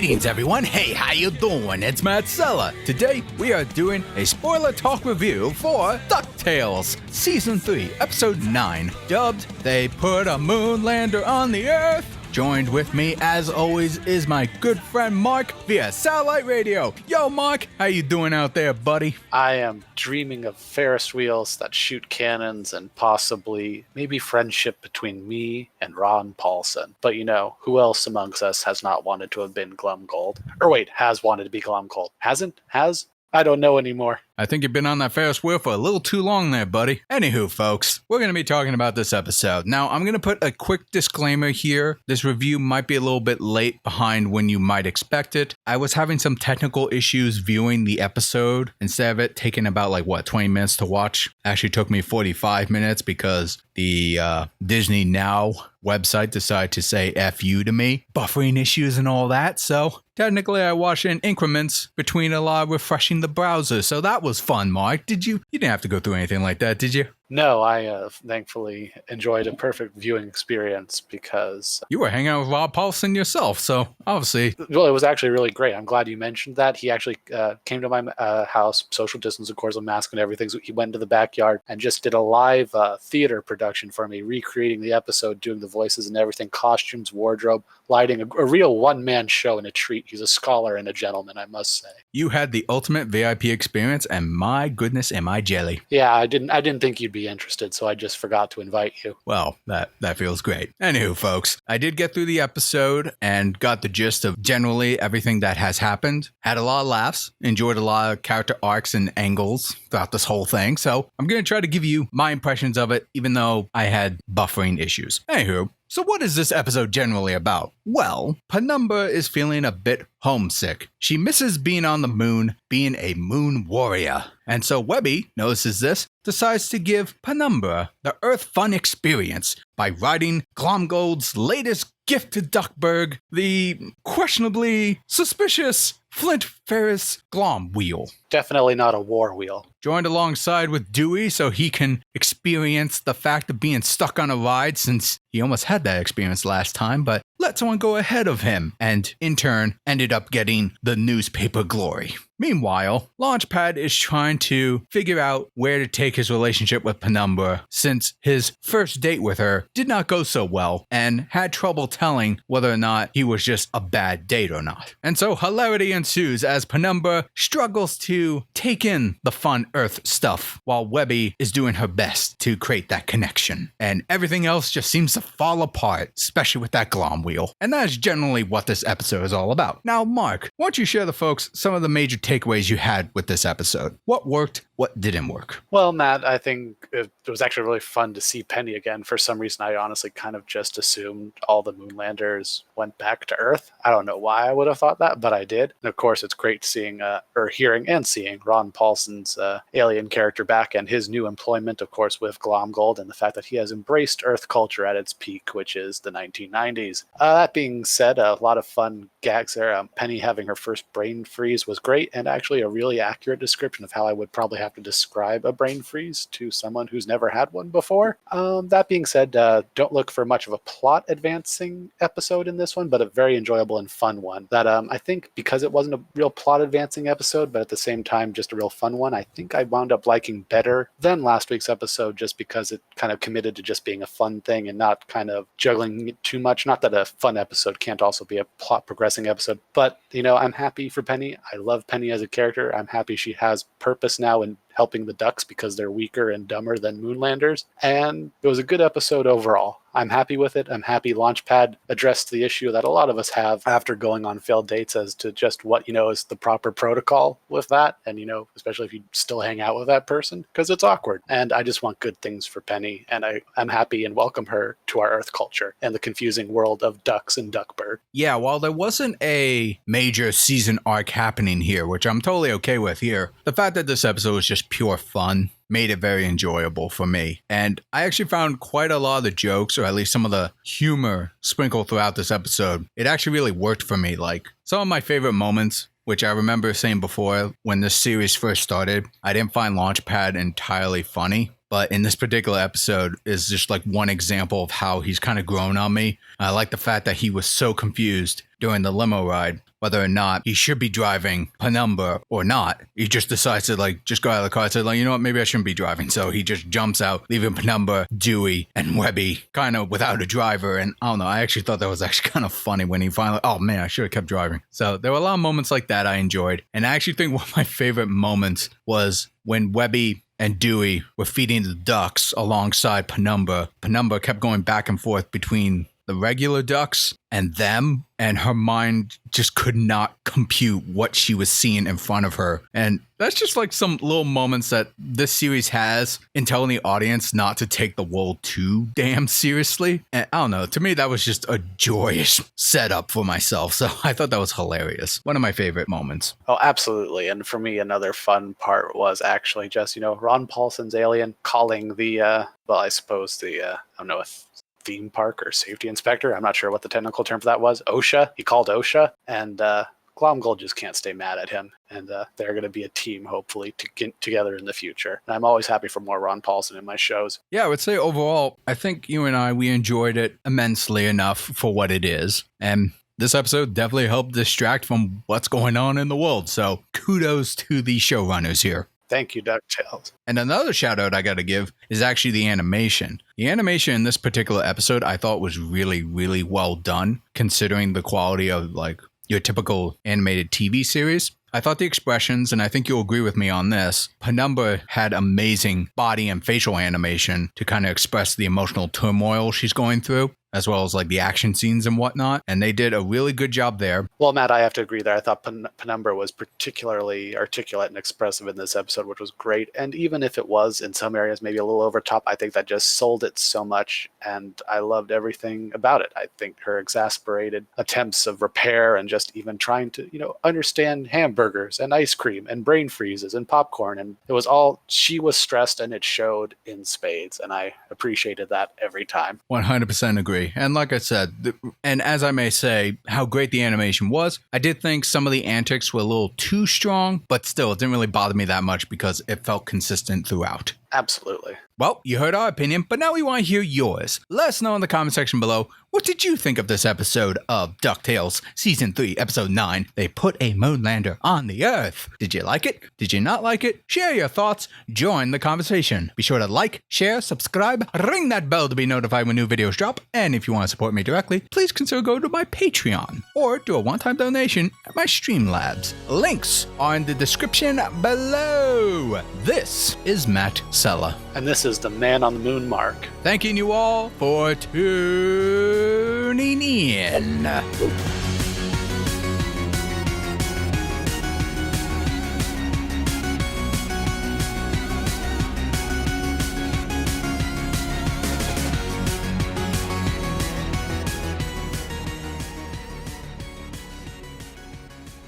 Greetings, everyone. Hey, how you doing? It's Matt Sella. Today, we are doing a spoiler talk review for DuckTales, Season 3, Episode 9, dubbed They Put a Moonlander on the Earth. Joined with me, as always, is my good friend Marc via Satellite Radio. Yo, Marc, how you doing out there, buddy? I am dreaming of Ferris wheels that shoot cannons and possibly maybe friendship between me and Ron Paulson. But you know, who else amongst us has not wanted to have been Glumgold? Or wait, has wanted to be Glumgold. Hasn't? Has? I don't know anymore. I think you've been on that Ferris wheel for a little too long there, buddy. Anywho, folks, we're going to be talking about this episode. Now, I'm going to put a quick disclaimer here. This review might be a little bit late behind when you might expect it. I was having some technical issues viewing the episode. Instead of it taking about 20 minutes to watch, actually took me 45 minutes because the Disney Now website decided to say F you to me. Buffering issues and all that. So technically, I watched in increments between a lot of refreshing the browser. So that was fun, Marc. You didn't have to go through anything like that, did you? No, I thankfully enjoyed a perfect viewing experience because... You were hanging out with Rob Paulson yourself, so obviously... Well, it was actually really great. I'm glad you mentioned that. He actually came to my house, social distance, of course, a mask and everything. So he went into the backyard and just did a live theater production for me, recreating the episode, doing the voices and everything, costumes, wardrobe, lighting, a real one-man show and a treat. He's a scholar and a gentleman, I must say. You had the ultimate VIP experience, and my goodness, am I jelly. Yeah, I didn't think you'd be interested, so I just forgot to invite you. Well, that feels great. Anywho, folks, I did get through the episode and got the gist of generally everything that has happened. Had a lot of laughs, enjoyed a lot of character arcs and angles throughout this whole thing, so I'm going to try to give you my impressions of it, even though I had buffering issues. Anywho, so what is this episode generally about? Well, Penumbra is feeling a bit homesick. She misses being on the moon, being a moon warrior. And so Webby notices this, decides to give Penumbra the Earth fun experience by riding Glomgold's latest gift to Duckburg, the questionably suspicious Flint Ferris Glom wheel. Definitely not a war wheel. Joined alongside with Dewey so he can experience the fact of being stuck on a ride, since he almost had that experience last time, but let someone go ahead of him and in turn ended up getting the newspaper glory. Meanwhile, Launchpad is trying to figure out where to take his relationship with Penumbra, since his first date with her did not go so well and had trouble telling whether or not he was just a bad date or not. And so hilarity ensues as Penumbra struggles to take in the fun Earth stuff while Webby is doing her best to create that connection. And everything else just seems to fall apart, especially with that Glom wheel. And that is generally what this episode is all about. Now, Marc, why don't you share the folks some of the major takeaways you had with this episode? What worked? What didn't work? Well, Matt, I think it was actually really fun to see Penny again. For some reason, I honestly kind of just assumed all the Moonlanders went back to Earth. I don't know why I would have thought that, but I did. And of course, it's great seeing, hearing and seeing Ron Paulson's alien character back and his new employment, of course, with Glomgold, and the fact that he has embraced Earth culture at its peak, which is the 1990s. That being said, a lot of fun gags there. Penny having her first brain freeze was great, and actually a really accurate description of how I would probably have to describe a brain freeze to someone who's never had one before. That being said, don't look for much of a plot advancing episode in this one, but a very enjoyable and fun one that I think because it wasn't a real plot advancing episode, but at the same time just a real fun one, I think I wound up liking better than last week's episode, just because it kind of committed to just being a fun thing and not kind of juggling it too much. Not that a fun episode can't also be a plot progressing episode, but I'm happy for Penny. I love Penny as a character. I'm happy she has purpose now in helping the Ducks because they're weaker and dumber than Moonlanders. And it was a good episode overall. I'm happy with it. I'm happy Launchpad addressed the issue that a lot of us have after going on failed dates as to just what, is the proper protocol with that. And, especially if you still hang out with that person, because it's awkward. And I just want good things for Penny. And I'm happy and welcome her to our Earth culture and the confusing world of ducks and Duckburg. Yeah, while there wasn't a major season arc happening here, which I'm totally okay with here, the fact that this episode was just pure fun made it very enjoyable for me. And I actually found quite a lot of the jokes, or at least some of the humor sprinkled throughout this episode. It actually really worked for me. Like, some of my favorite moments, which I remember saying before when this series first started, I didn't find Launchpad entirely funny. But in this particular episode is just like one example of how he's kind of grown on me. I like the fact that he was so confused during the limo ride whether or not he should be driving Penumbra or not. He just decides to just go out of the car and say, you know what, maybe I shouldn't be driving. So he just jumps out, leaving Penumbra, Dewey, and Webby kind of without a driver. And I don't know, I actually thought that was actually kind of funny when he finally, oh man, I should have kept driving. So there were a lot of moments like that I enjoyed. And I actually think one of my favorite moments was when Webby and Dewey were feeding the ducks alongside Penumbra. Penumbra kept going back and forth between the regular ducks and them, and her mind just could not compute what she was seeing in front of her. And that's just some little moments that this series has in telling the audience not to take the world too damn seriously. And I don't know, to me that was just a joyous setup for myself. So I thought that was hilarious. One of my favorite moments. Oh, absolutely. And for me, another fun part was actually just, Ron Paulson's alien calling the, I don't know, theme park or safety inspector. I'm not sure what the technical term for that was. OSHA. He called OSHA, and Glomgold just can't stay mad at him. And they're going to be a team, hopefully, to get together in the future. And I'm always happy for more Ron Paulson in my shows. Yeah, I would say overall, I think you and I, we enjoyed it immensely enough for what it is. And this episode definitely helped distract from what's going on in the world. So kudos to the showrunners here. Thank you, DuckTales. And another shout out I got to give is actually the animation. The animation in this particular episode I thought was really, really well done, considering the quality of your typical animated TV series. I thought the expressions, and I think you'll agree with me on this, Penumbra had amazing body and facial animation to kind of express the emotional turmoil she's going through, as well as the action scenes and whatnot. And they did a really good job there. Well, Matt, I have to agree there. I thought Penumbra was particularly articulate and expressive in this episode, which was great. And even if it was in some areas maybe a little over top, I think that just sold it so much. And I loved everything about it. I think her exasperated attempts of repair and just even trying to, understand hamburgers and ice cream and brain freezes and popcorn. And it was all, she was stressed and it showed in spades. And I appreciated that every time. 100% agree. And like I said, and as I may say, how great the animation was, I did think some of the antics were a little too strong, but still, it didn't really bother me that much because it felt consistent throughout. Absolutely. Well, you heard our opinion, but now we want to hear yours. Let us know in the comment section below, what did you think of this episode of DuckTales Season 3, Episode 9, They Put a Moonlander on the Earth? Did you like it? Did you not like it? Share your thoughts. Join the conversation. Be sure to like, share, subscribe, ring that bell to be notified when new videos drop, and if you want to support me directly, please consider going to my Patreon, or do a one-time donation at my Streamlabs. Links are in the description below. This is Matt Sella. And this is the Man on the Moon, Marc. Thanking you all for tuning in.